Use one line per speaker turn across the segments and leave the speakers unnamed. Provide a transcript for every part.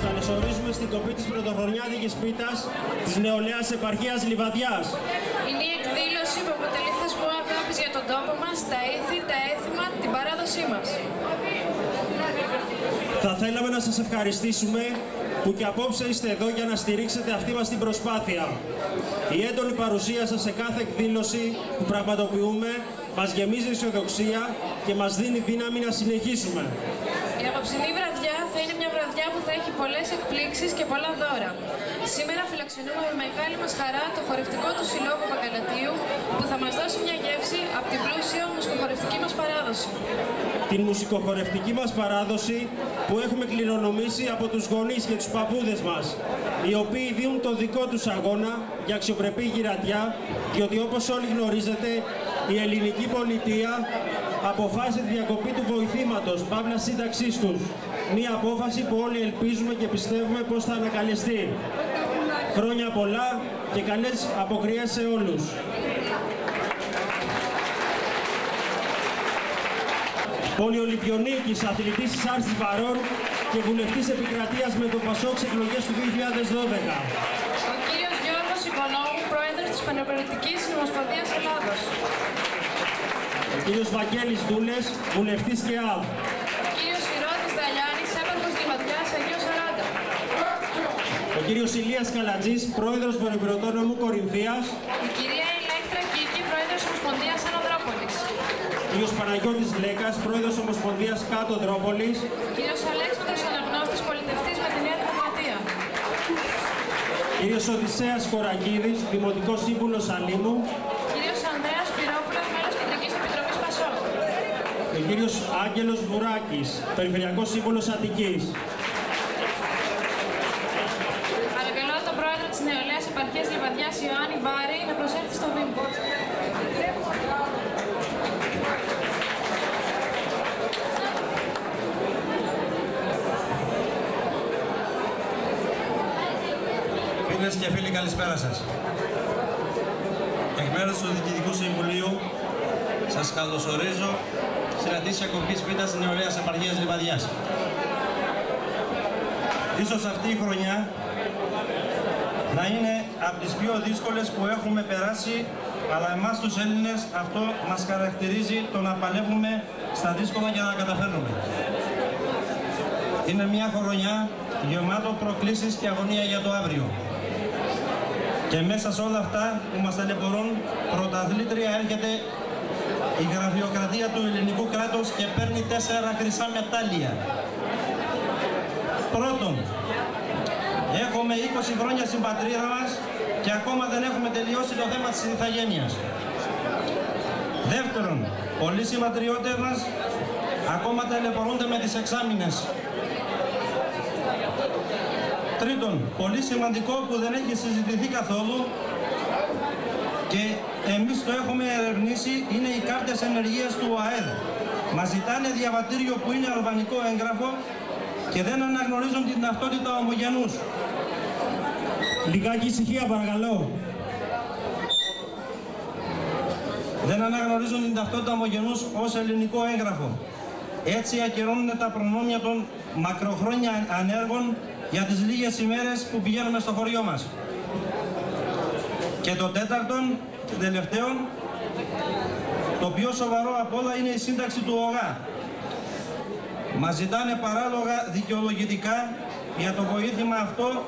καλωσορίζουμε στην τοπή της πρωτοχρονιάτικης πίτας της νεολαίας επαρχίας Λιβαδιάς.
Είναι η εκδήλωση που αποτελεί θεσμό αγάπης για τον τόπο μας, τα ήθη, τα έθιμα, την παράδοσή μας.
Θα θέλαμε να σας ευχαριστήσουμε που και απόψε είστε εδώ για να στηρίξετε αυτή μας την προσπάθεια. Η έντονη παρουσία σας σε κάθε εκδήλωση που πραγματοποιούμε μας γεμίζει αισιοδοξία και μας δίνει δύναμη να συνεχίσουμε.
Η απόψινή βραδιά θα είναι μια βραδιά που θα έχει πολλές εκπλήξεις και πολλά δώρα. Σήμερα φιλοξενούμε με μεγάλη μας χαρά το χορευτικό του Συλλόγου Παγκαλατίου που θα μας δώσει μια γεύση από την πλούσια μουσικοχορευτική μας παράδοση.
Την μουσικοχορευτική μας παράδοση που έχουμε κληρονομήσει από τους γονείς και τους παππούδες μας, οι οποίοι δίνουν το δικό τους αγώνα για αξιοπρεπή γυρατιά, διότι όπως όλοι γνωρίζετε, η ελληνική πολιτεία αποφάσισε τη διακοπή του βοηθήματος, παύλα σύνταξής τους. Μία απόφαση που όλοι ελπίζουμε και πιστεύουμε πως θα ανακαλεστεί. Χρόνια πολλά και καλές αποκριές σε όλους. Πολυολυμπιονίκης, αθλητής της Άρσης Βαρών και βουλευτής επικρατείας με το Πασόκ σε εκλογές του 2012.
Ο κύριος Γιώργος Οικονόμου, πρόεδρος της Πανεπολιτικής Συνομοσπονδίας Ελλάδος.
Ο κύριος Βαγγέλης Δούλες, βουλευτής και ΑΒ.
Ο κύριος Ηρώδης Δαλιάνης, έπαρχος Λιβαδιάς Αγίου 40.
Ο κύριος Ηλίας Καλατζής, πρόεδρος Βορειοπυροτόνομου Κορινθίας.
Η κυρία Ηλέκτρα Κίκη, πρόεδρος Ομοσπονδίας Αναδρόπολης.
Ο κύριος Παναγιώτης Λέκας, πρόεδρος Ομοσπονδίας Κάτω Δρόπολης.
Ο κύριος Αλέξανδρος Αναγνώστης, πολιτευτής με τη Νέα Δημοκρατία.
Ο κύριος Οδυσσέας Κορακίδης, δημοτικός σύμβουλος Αλήμου.
Ο κύριος Ανδρέας Πυρόπουλος, μέλος Κεντρικής Επιτροπής Πασόκ.
Ο κύριος Άγγελος Βουράκης, περιφερειακός σύμβουλος Αττικής.
Παρακαλώ τον πρόεδρο της νεολαίας επαρχίας Λιβαδιάς Ιωάννη Μπάρη να προσέλθει στο βήμα.
Φίλες και φίλοι, καλησπέρα σας. Εκ μέρους του Διοικητικού Συμβουλίου σας καλωσορίζω στην αντίστοιχη κοπή πίτας της νεολαίας επαρχίας Λιβαδιάς. Ίσως αυτή η χρονιά να είναι από τις πιο δύσκολες που έχουμε περάσει, αλλά εμάς τους Έλληνες αυτό μας χαρακτηρίζει, το να παλεύουμε στα δύσκολα για να καταφέρνουμε. Είναι μια χρονιά γεμάτο προκλήσεις και αγωνία για το αύριο. Και μέσα σε όλα αυτά που μας ταλαιπωρούν, πρωταθλήτρια έρχεται η γραφειοκρατία του ελληνικού κράτους και παίρνει 4 χρυσά μετάλλια. Πρώτον, έχουμε 20 χρόνια στην πατρίδα μας και ακόμα δεν έχουμε τελειώσει το θέμα της ηθαγένειας. Δεύτερον, πολλοί συμπατριώτες μας ακόμα ταλαιπωρούνται με τις εξάμηνες. Τρίτον, πολύ σημαντικό που δεν έχει συζητηθεί καθόλου και εμείς το έχουμε ερευνήσει, είναι οι κάρτες ενεργείας του ΟΑΕΔ. Μας ζητάνε διαβατήριο που είναι αλβανικό έγγραφο και δεν αναγνωρίζουν την ταυτότητα ομογενούς.
Λιγάκι ησυχία παρακαλώ.
Δεν αναγνωρίζουν την ταυτότητα ομογενούς ως ελληνικό έγγραφο. Έτσι ακυρώνουν τα προνόμια των μακροχρόνια ανέργων για τις λίγες ημέρες που πηγαίνουμε στο χωριό μας. Και το τέταρτον και τελευταίο, το πιο σοβαρό απ' όλα είναι η σύνταξη του ΟΓΑ. Μας ζητάνε παράλογα δικαιολογητικά για το βοήθημα αυτό,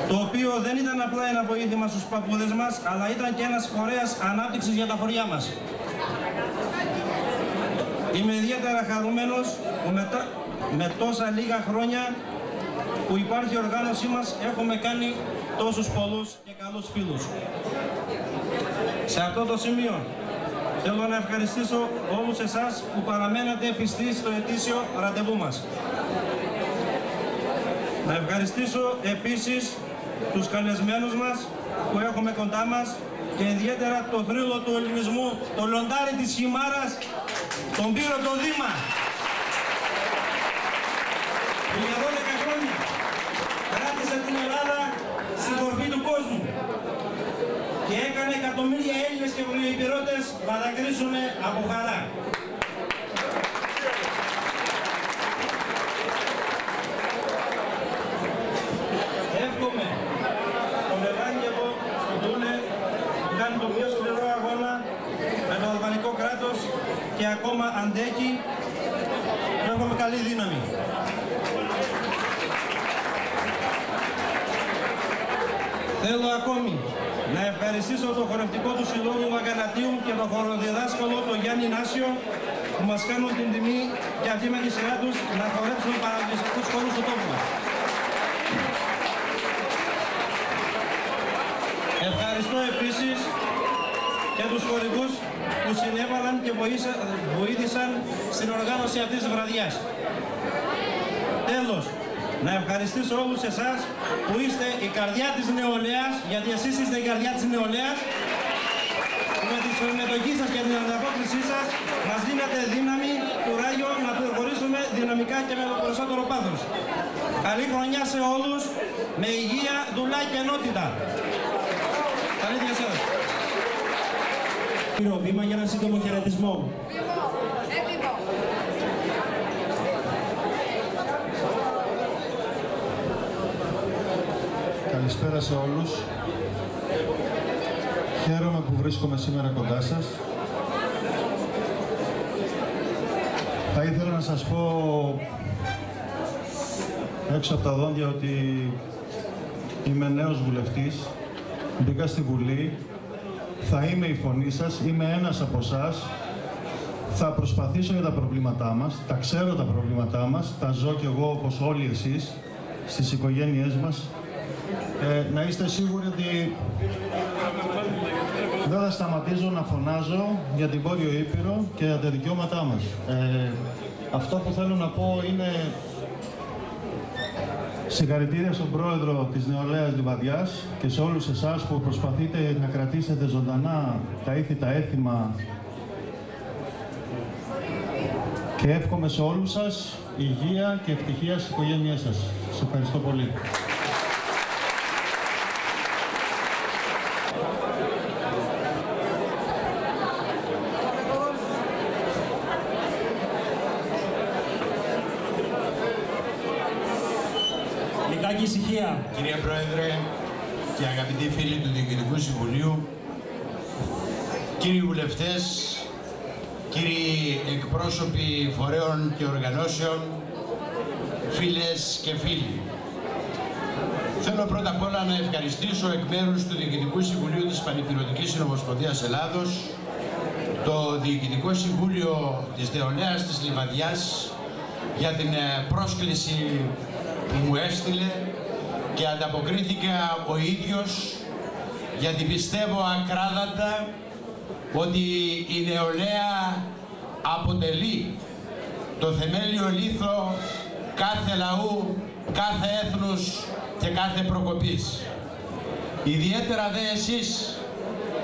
το οποίο δεν ήταν απλά ένα βοήθημα στους παππούδες μας, αλλά ήταν και ένας φορέας ανάπτυξης για τα χωριά μας. Είμαι ιδιαίτερα χαρούμενος που με τόσα λίγα χρόνια που υπάρχει η οργάνωσή μας έχουμε κάνει τόσους πολλούς και καλούς φίλους. Σε αυτό το σημείο θέλω να ευχαριστήσω όλους εσάς που παραμένατε πιστοί στο ετήσιο ραντεβού μας. Να ευχαριστήσω επίσης τους καλεσμένους μας που έχουμε κοντά μας και ιδιαίτερα το θρύλο του ελληνισμού, το λοντάρι της χιμάρας, τον Πύρο τον Δήμα. Για 12 χρόνια κράτησε την Ελλάδα στην κορφή του κόσμου και έκανε εκατομμύρια Έλληνες και βουλευτηρώτες να δακρύσουν από χαρά. Θέλω ακόμη να ευχαριστήσω το χορευτικό του Συλλόγου Βακαλατίου και το χοροδιδάσκαλο τον Γιάννη Νάσιο που μας κάνουν την τιμή και αυτοί με τη σειρά τους να χορέψουν παραδοσιακούς χώρους στο τόπο μας. Ευχαριστώ επίσης και τους χορηγούς που συνέβαλαν και βοήθησαν στην οργάνωση αυτής της βραδιάς. Τέλος, να ευχαριστήσω όλους εσάς που είστε η καρδιά της νεολαίας, γιατί εσείς είστε η καρδιά της νεολαίας, που με τη συμμετοχή σας και την ανταπόκρισή σας μας δίνετε δύναμη, κουράγιο να προχωρήσουμε δυναμικά και με το περισσότερο πάθος. Καλή χρονιά σε όλους, με υγεία, δουλειά και ενότητα. Καλή διασέρα.
Βήμα για ένα σύντομο χαιρετισμό.
Καλησπέρα σε όλους. Χαίρομαι που βρίσκομαι σήμερα κοντά σας. Θα ήθελα να σας πω έξω από τα δόντια ότι είμαι νέος βουλευτής. Μπήκα στη Βουλή. Θα είμαι η φωνή σας. Είμαι ένας από εσάς. Θα προσπαθήσω για τα προβλήματά μας. Τα ξέρω τα προβλήματά μας. Τα ζω κι εγώ όπως όλοι εσείς στις οικογένειές μας. Να είστε σίγουροι ότι δεν θα σταματήσω να φωνάζω για την Βόρειο Ήπειρο και για τα δικαιώματά μας. Αυτό που θέλω να πω είναι συγχαρητήρια στον πρόεδρο της Νεολαίας Λιβαδιάς και σε όλους εσάς που προσπαθείτε να κρατήσετε ζωντανά τα ήθη, τα έθιμα, και εύχομαι σε όλους σας υγεία και ευτυχία στις οικογένειές σας. Σας ευχαριστώ πολύ.
Κύριε Πρόεδρε και αγαπητοί φίλοι του Διοικητικού Συμβουλίου, κύριοι βουλευτές, κύριοι εκπρόσωποι φορέων και οργανώσεων, φίλες και φίλοι. Θέλω πρώτα απ' όλα να ευχαριστήσω εκ μέρους του Διοικητικού Συμβουλίου της Πανηπειρωτικής Συνομοσπονδίας Ελλάδος, το Διοικητικό Συμβούλιο της Νεολαίας της Λιβαδιάς για την πρόσκληση που μου έστειλε και ανταποκρίθηκα ο ίδιος, γιατί πιστεύω ακράδαντα ότι η νεολαία αποτελεί το θεμέλιο λίθο κάθε λαού, κάθε έθνους και κάθε προκοπής. Ιδιαίτερα δε εσείς,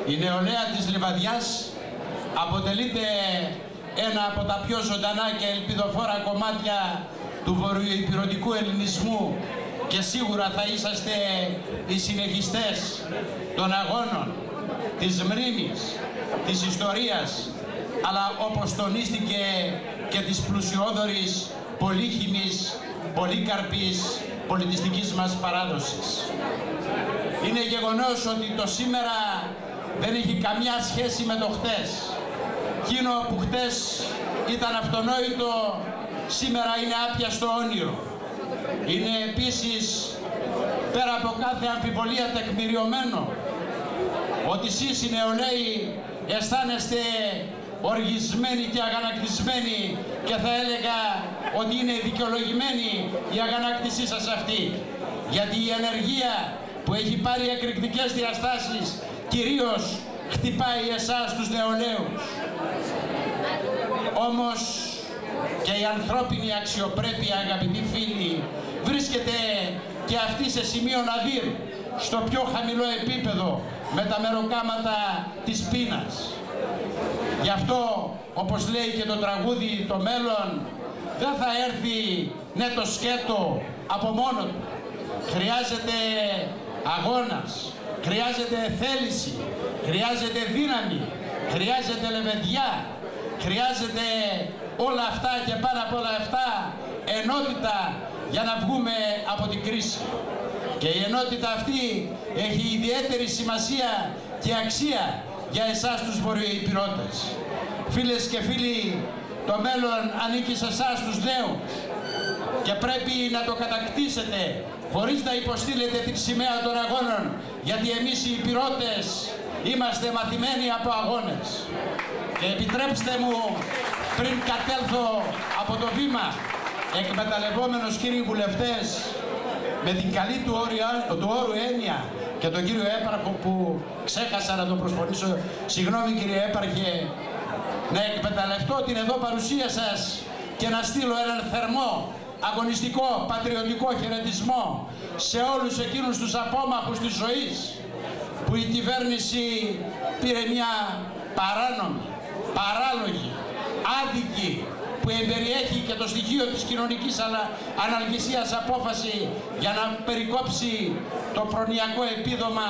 η νεολαία της Λιβαδιάς, αποτελείται ένα από τα πιο ζωντανά και ελπιδοφόρα κομμάτια του βορειοϊπειρωτικού ελληνισμού και σίγουρα θα είσαστε οι συνεχιστές των αγώνων, της μνήμης, της ιστορίας, αλλά όπως τονίστηκε και της πλουσιόδωρης, πολύχημης, πολύκαρπης πολιτιστικής μας παράδοσης. Είναι γεγονός ότι το σήμερα δεν έχει καμιά σχέση με το χτες. Εκείνο που χτες ήταν αυτονόητο, σήμερα είναι άπιαστο όνειρο. Είναι επίσης, πέρα από κάθε αμφιβολία, τεκμηριωμένο ότι εσείς οι νεολαίοι αισθάνεστε οργισμένοι και αγανακτισμένοι και θα έλεγα ότι είναι δικαιολογημένη η αγανάκτησή σας αυτή. Γιατί η ανεργία που έχει πάρει εκρηκτικές διαστάσεις κυρίως χτυπάει εσάς τους νεολαίους. Όμως και η ανθρώπινη αξιοπρέπεια, αγαπητοί φίλοι, βρίσκεται και αυτή σε σημείο ναδύρ, στο πιο χαμηλό επίπεδο, με τα μεροκάματα της πείνας. Γι' αυτό, όπως λέει και το τραγούδι «Το μέλλον», δεν θα έρθει ναι το σκέτο από μόνο του. Χρειάζεται αγώνας, χρειάζεται θέληση, χρειάζεται δύναμη, χρειάζεται λεβεδιά, χρειάζεται όλα αυτά και πάνω από όλα αυτά ενότητα για να βγούμε από την κρίση. Και η ενότητα αυτή έχει ιδιαίτερη σημασία και αξία για εσάς τους και πρέπει να το κατακτήσετε χωρίς να υποστείλετε την σημαία των αγώνων, γιατί εμείς οι Ηπειρώτες είμαστε μαθημένοι από αγώνες. Και επιτρέψτε μου, πριν κατέλθω από το βήμα, εκμεταλλευόμενος κύριοι βουλευτές, με την καλή του όρου έννοια, και τον κύριο Έπαρχο που ξέχασα να τον προσφωνήσω, συγγνώμη κύριε Έπαρχε, να εκμεταλλευτώ την εδώ παρουσία σας και να στείλω έναν θερμό, αγωνιστικό, πατριωτικό χαιρετισμό σε όλους εκείνους τους απόμαχους της ζωής που η κυβέρνηση πήρε μια παράνομη, παράλογη, άδικη, που εμπεριέχει και το στοιχείο της κοινωνικής αναλγησίας απόφαση για να περικόψει το προνοιακό επίδομα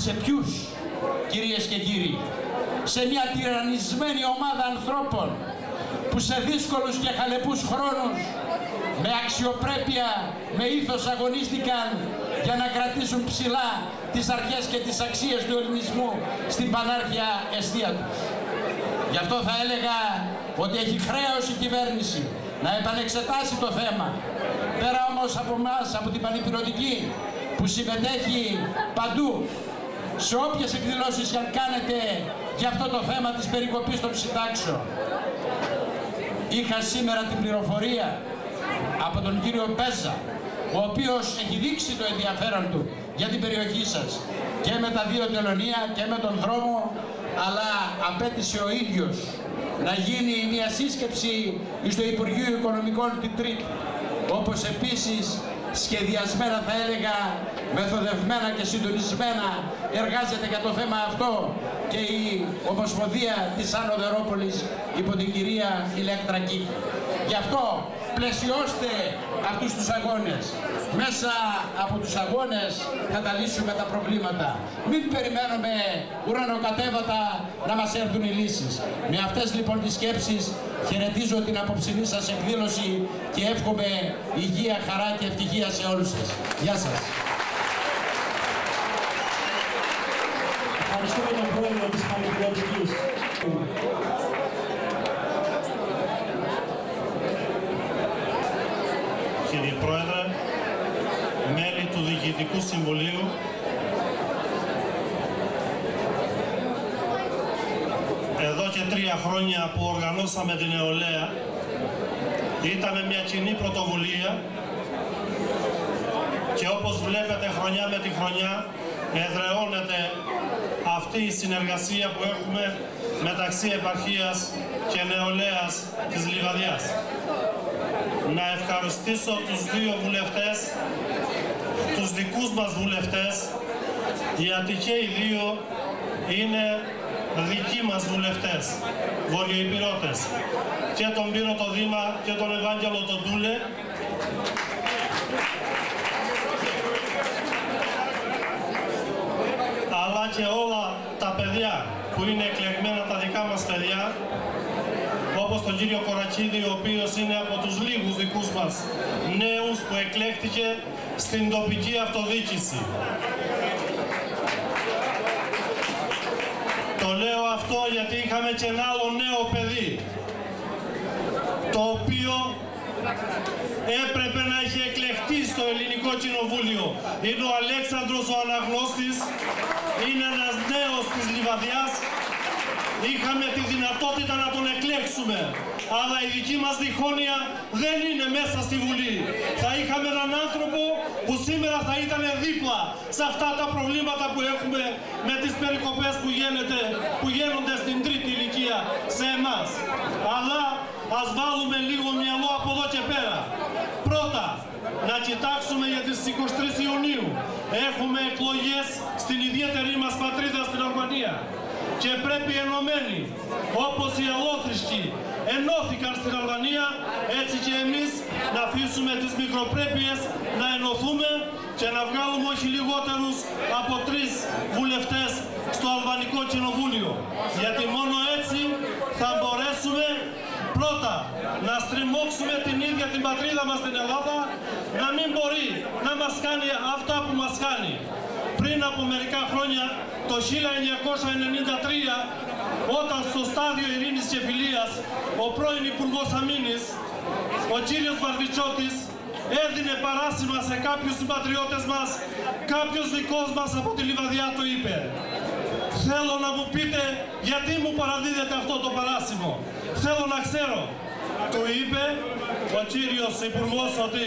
σε ποιους, κυρίες και κύριοι? Σε μια τυραννισμένη ομάδα ανθρώπων που σε δύσκολους και χαλεπούς χρόνους με αξιοπρέπεια, με ήθος αγωνίστηκαν για να κρατήσουν ψηλά τις αρχές και τις αξίες του ελληνισμού στην πανάρχια εστία τους. Γι' αυτό θα έλεγα ότι έχει χρέος η κυβέρνηση να επανεξετάσει το θέμα. Πέρα όμως από εμάς, από την πανηπειρωτική που συμμετέχει παντού, σε όποιες εκδηλώσεις αν κάνετε για αυτό το θέμα της περικοπής των συντάξεων. Είχα σήμερα την πληροφορία από τον κύριο Μπέζα, ο οποίος έχει δείξει το ενδιαφέρον του για την περιοχή σας και με τα δύο τελωνία και με τον δρόμο, αλλά απέτησε ο ίδιος να γίνει μια σύσκεψη στο Υπουργείο Οικονομικών την Τρίτη, όπως επίσης σχεδιασμένα, θα έλεγα μεθοδευμένα και συντονισμένα, εργάζεται για το θέμα αυτό και η Ομοσπονδία της Άνω Δερόπολης υπό την κυρία Ηλέκτρα Κίκη. Γι' αυτό πλαισιώστε αυτούς τους αγώνες. Μέσα από τους αγώνες θα τα λύσουμε τα προβλήματα. Μην περιμένουμε ουρανοκατέβατα να μας έρθουν οι λύσεις. Με αυτές λοιπόν τις σκέψεις χαιρετίζω την απόψινή σας εκδήλωση και εύχομαι υγεία, χαρά και ευτυχία σε όλους σας. Γεια σας.
Ευχαριστούμε τον πρόεδρο της Πανεπιστημιακής.
Κύριε Πρόεδρε, μέλη του Διοικητικού Συμβουλίου, εδώ και 3 χρόνια που οργανώσαμε την νεολαία, ήταν μια κοινή πρωτοβουλία και όπως βλέπετε χρονιά με τη χρονιά εδραιώνεται αυτή η συνεργασία που έχουμε μεταξύ επαρχίας και νεολαίας της Λιβαδιάς. Να ευχαριστήσω τους δύο βουλευτές, τους δικούς μας βουλευτές, γιατί και οι δύο είναι δικοί μας βουλευτές, βορειοϊπηρώτες, και τον Πύρο το Δήμα και τον Ευάγγελο τον Τούλε, αλλά και όλα τα παιδιά που είναι εκλεγμένα, τα δικά μας παιδιά, όπως τον κύριο Κορακίδη, ο οποίος είναι από τους λίγους δικούς μας νέους που εκλέχτηκε στην τοπική αυτοδιοίκηση. Το λέω αυτό γιατί είχαμε και ένα άλλο νέο παιδί, το οποίο έπρεπε να έχει εκλεχτεί στο Ελληνικό Κοινοβούλιο. Είναι ο Αλέξανδρος ο Αναγνώστης, είναι ένας νέος της Λιβαδιάς. Είχαμε τη δυνατότητα να τον εκλέξουμε, αλλά η δική μας διχόνοια δεν είναι μέσα στη Βουλή. Θα είχαμε έναν άνθρωπο που σήμερα θα ήταν δίπλα σε αυτά τα προβλήματα που έχουμε με τις περικοπές που γίνονται στην τρίτη ηλικία σε εμάς. Αλλά ας βάλουμε λίγο μυαλό από εδώ και πέρα. Πρώτα, να κοιτάξουμε για τις 23 Ιουνίου. Έχουμε εκλογές στην ιδιαίτερη μας πατρίδα, στην Αλβανία. Και πρέπει ενωμένοι, όπως οι αλόθρησκοι ενώθηκαν στην Αλβανία, έτσι και εμείς να αφήσουμε τις μικροπρέπειες να ενωθούμε και να βγάλουμε όχι λιγότερους από 3 βουλευτές στο Αλβανικό Κοινοβούλιο. Γιατί μόνο έτσι θα μπορέσουμε πρώτα να στριμώξουμε την ίδια την πατρίδα μας στην Ελλάδα, να μην μπορεί να μας κάνει αυτά που μας κάνει. Πριν από μερικά χρόνια, το 1993, όταν στο στάδιο Ειρήνης και Φιλίας ο πρώην Υπουργός Αμήνης Ο κύριος Βαρβιτσιώτης έδινε παράσημα σε κάποιους συμπατριώτες μας, κάποιος δικός μας από τη Λιβαδιά το είπε. Θέλω να μου πείτε γιατί μου παραδίδετε αυτό το παράσημο. Θέλω να ξέρω. Του είπε ο κύριος Υπουργός ότι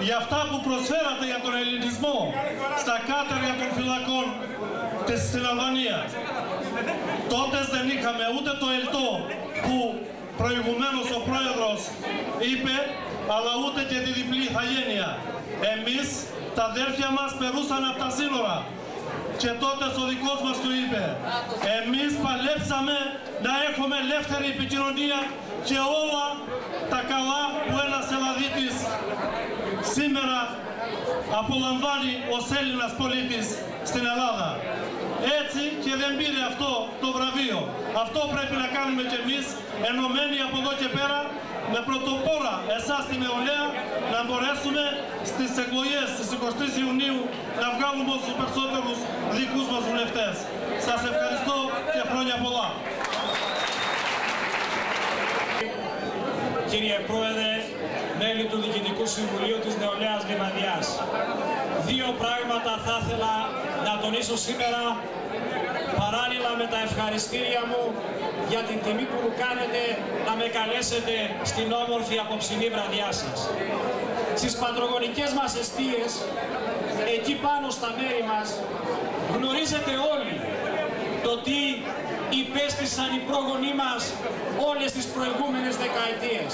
για αυτά που προσφέρατε για τον ελληνισμό στα κάτεργα των φυλακών στην Αλβανία. Τότε δεν είχαμε ούτε το ΕΛΤΟ που προηγουμένως ο πρόεδρος είπε, αλλά ούτε και τη διπλή ηθαγένεια. Εμείς, τα αδέρφια μας περούσαν από τα σύνορα. Και τότε ο δικός μας του είπε, εμείς παλέψαμε να έχουμε ελεύθερη επικοινωνία και όλα τα καλά που ένας Ελλαδίτης σήμερα απολαμβάνει ως Έλληνας πολίτης στην Ελλάδα. Έτσι και δεν πήρε αυτό το βραβείο. Αυτό πρέπει να κάνουμε κι εμείς, ενωμένοι από εδώ και πέρα, με πρωτοπόρα εσάς την νεολαία, να μπορέσουμε στις εκλογές στις 23 Ιουνίου να βγάλουμε όσους περισσότερους δικούς μας βουλευτές. Σας ευχαριστώ και χρόνια πολλά.
Κύριε Πρόεδρε, μέλη του Διοικητικού Συμβουλίου της Νεολαίας Λιβαδιάς, δύο πράγματα θα ήθελα να τονίσω σήμερα, παράλληλα με τα ευχαριστήρια μου για την τιμή που μου κάνετε να με καλέσετε στην όμορφη απόψινή βραδιά σας. Στις πατρογονικές μας εστίες, εκεί πάνω στα μέρη μας, γνωρίζετε όλοι το τι υπέστησαν οι πρόγονοί μας όλες τις προηγούμενες δεκαετίες.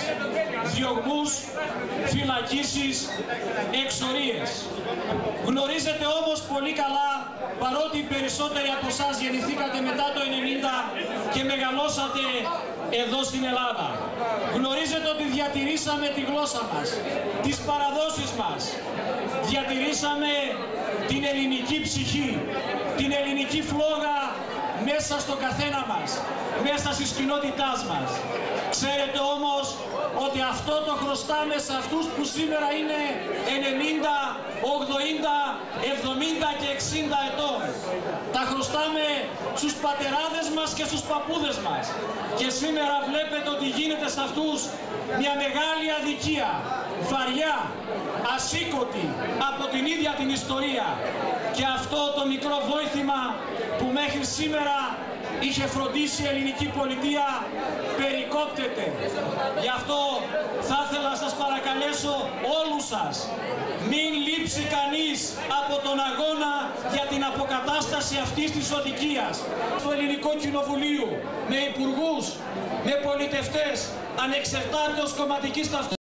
Διωγμούς, φυλακίσεις, εξορίες. Γνωρίζετε όμως πολύ καλά, παρότι οι περισσότεροι από εσάς γεννηθήκατε μετά το 90 και μεγαλώσατε εδώ στην Ελλάδα. Γνωρίζετε ότι διατηρήσαμε τη γλώσσα μας, τις παραδόσεις μας. Διατηρήσαμε την ελληνική ψυχή, την ελληνική φλόγα μέσα στο καθένα μας, μέσα στις κοινότητάς μας. Ξέρετε όμως ότι αυτό το χρωστάμε σε αυτούς που σήμερα είναι 90, 80, 70 και 60 ετών. Τα χρωστάμε στους πατεράδες μας και στους παππούδες μας. Και σήμερα βλέπετε ότι γίνεται σε αυτούς μια μεγάλη αδικία, βαριά, ασήκωτη από την ίδια την ιστορία. Και αυτό το μικρό βόηθημα που μέχρι σήμερα είχε φροντίσει η ελληνική πολιτεία περικόπτεται. Γι' αυτό θα ήθελα να σας παρακαλέσω όλους σας, μην λείψει κανείς από τον αγώνα για την αποκατάσταση αυτής της οδικίας. Στο Ελληνικό Κοινοβουλίο, με υπουργούς, με πολιτευτές, ανεξαρτήτως κομματικής ταυτότητας.